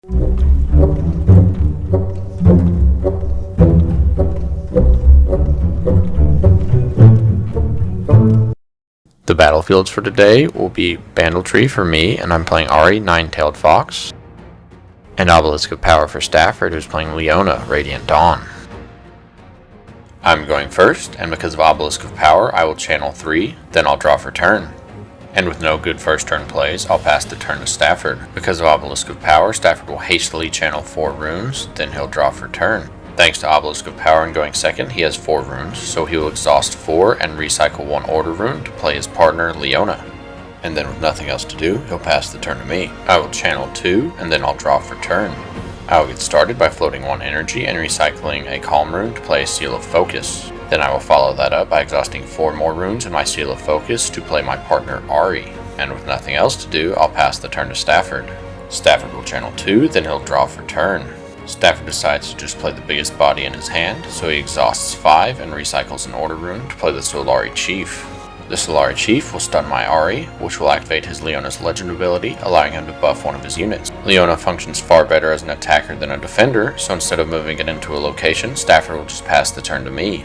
The battlefields for today will be Bandletree for me, and I'm playing Ari, Nine-Tailed Fox, and Obelisk of Power for Stafford, who's playing Leona, Radiant Dawn. I'm going first, and because of Obelisk of Power, I will channel 3, then I'll draw for turn. And with no good first turn plays, I'll pass the turn to Stafford. Because of Obelisk of Power, Stafford will hastily channel 4 runes, then he'll draw for turn. Thanks to Obelisk of Power and going second, he has 4 runes, so he will exhaust 4 and recycle 1 order rune to play his partner, Leona. And then with nothing else to do, he'll pass the turn to me. I will channel 2, and then I'll draw for turn. I will get started by floating 1 energy and recycling a Calm rune to play a Seal of Focus. Then I will follow that up by exhausting 4 more runes in my Seal of Focus to play my partner, Ari. And with nothing else to do, I'll pass the turn to Stafford. Stafford will channel 2, then he'll draw for turn. Stafford decides to just play the biggest body in his hand, so he exhausts 5 and recycles an order rune to play the Solari Chief. The Solari Chief will stun my Ari, which will activate his Leona's legend ability, allowing him to buff one of his units. Leona functions far better as an attacker than a defender, so instead of moving it into a location, Stafford will just pass the turn to me.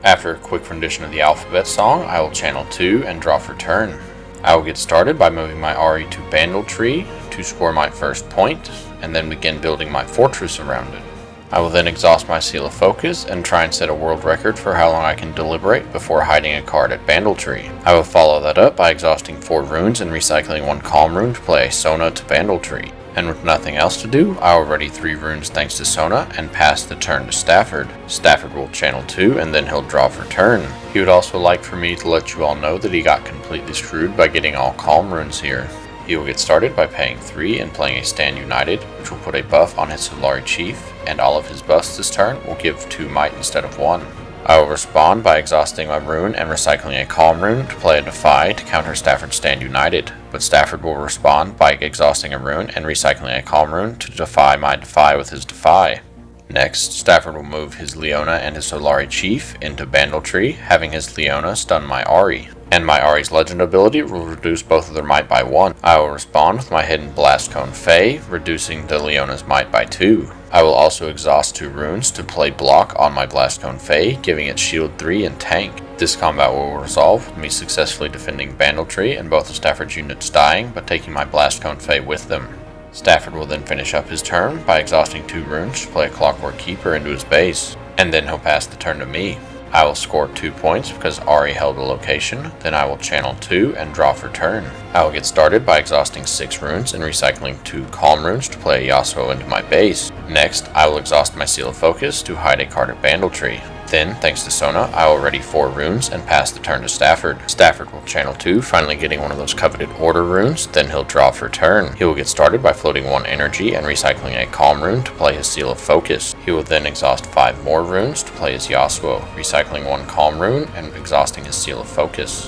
After a quick rendition of the alphabet song, I will channel 2 and draw for turn. I will get started by moving my Ari to Bandletree to score my first point, and then begin building my fortress around it. I will then exhaust my Seal of Focus and try and set a world record for how long I can deliberate before hiding a card at Bandletree. I will follow that up by exhausting 4 runes and recycling 1 Calm rune to play Sona to Bandletree. And with nothing else to do, I will ready 3 runes thanks to Sona and pass the turn to Stafford. Stafford will channel 2 and then he'll draw for turn. He would also like for me to let you all know that he got completely screwed by getting all Calm runes here. He will get started by paying 3 and playing a Stand United, which will put a buff on his Solari Chief, and all of his buffs this turn will give 2 might instead of 1. I will respond by exhausting my rune and recycling a Calm rune to play a Defy to counter Stafford's Stand United, but Stafford will respond by exhausting a rune and recycling a Calm rune to defy my Defy with his Defy. Next, Stafford will move his Leona and his Solari Chief into Bandletree, having his Leona stun my Ari. And my Ari's legend ability will reduce both of their might by 1. I will respond with my hidden Blast Cone Fae, reducing the Leona's might by 2. I will also exhaust 2 runes to play block on my Blast Cone Fae, giving it shield 3 and tank. This combat will resolve with me successfully defending Bandletree and both of Stafford's units dying, but taking my Blast Cone Fae with them. Stafford will then finish up his turn by exhausting 2 runes to play a Clockwork Keeper into his base, and then he'll pass the turn to me. I will score 2 points because Ari held a location, then I will channel 2 and draw for turn. I will get started by exhausting 6 runes and recycling 2 Calm runes to play a Yasuo into my base. Next, I will exhaust my Seal of Focus to hide a card at Bandletree. Then, thanks to Sona, I will ready 4 runes and pass the turn to Stafford. Stafford will channel 2, finally getting one of those coveted order runes, then he'll draw for turn. He will get started by floating 1 energy and recycling a Calm rune to play his Seal of Focus. He will then exhaust 5 more runes to play his Yasuo, recycling 1 Calm rune and exhausting his Seal of Focus.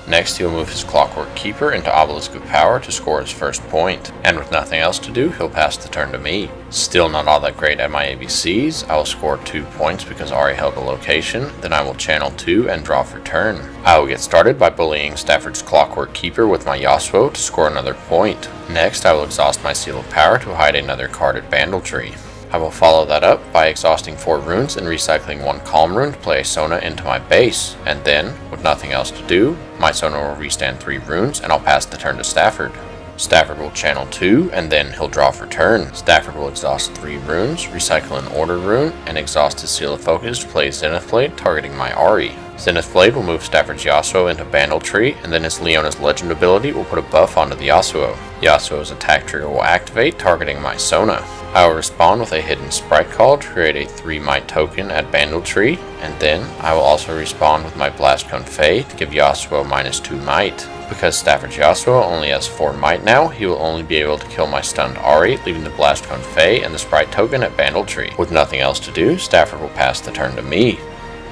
Next, he'll move his Clockwork Keeper into Obelisk of Power to score his first point, and with nothing else to do, he'll pass the turn to me. Still not all that great at my ABCs, I will score 2 points because Ari held a location, then I will channel 2 and draw for turn. I will get started by bullying Stafford's Clockwork Keeper with my Yasuo to score another point. Next, I will exhaust my Seal of Power to hide another card at Bandletree. I will follow that up by exhausting 4 runes and recycling 1 Calm rune to play a Sona into my base, and then, with nothing else to do, my Sona will restand 3 runes and I'll pass the turn to Stafford. Stafford will channel 2 and then he'll draw for turn. Stafford will exhaust 3 runes, recycle an order rune, and exhaust his Seal of Focus to play Zenith Blade targeting my Ari. Zenith Blade will move Stafford's Yasuo into Bandletree, and then his Leona's legend ability will put a buff onto the Yasuo. Yasuo's attack trigger will activate, targeting my Sona. I will respond with a hidden sprite call to create a 3 might token at Bandletree, and then I will also respond with my Blast Cone Fae to give Yasuo -2 might. Because Stafford's Yasuo only has 4 might now, he will only be able to kill my stunned Ari, leaving the Blast Cone Fae and the sprite token at Bandletree. With nothing else to do, Stafford will pass the turn to me,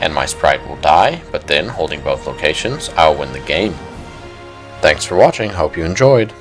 and my sprite will die, but then, holding both locations, I will win the game. Thanks for watching, hope you enjoyed.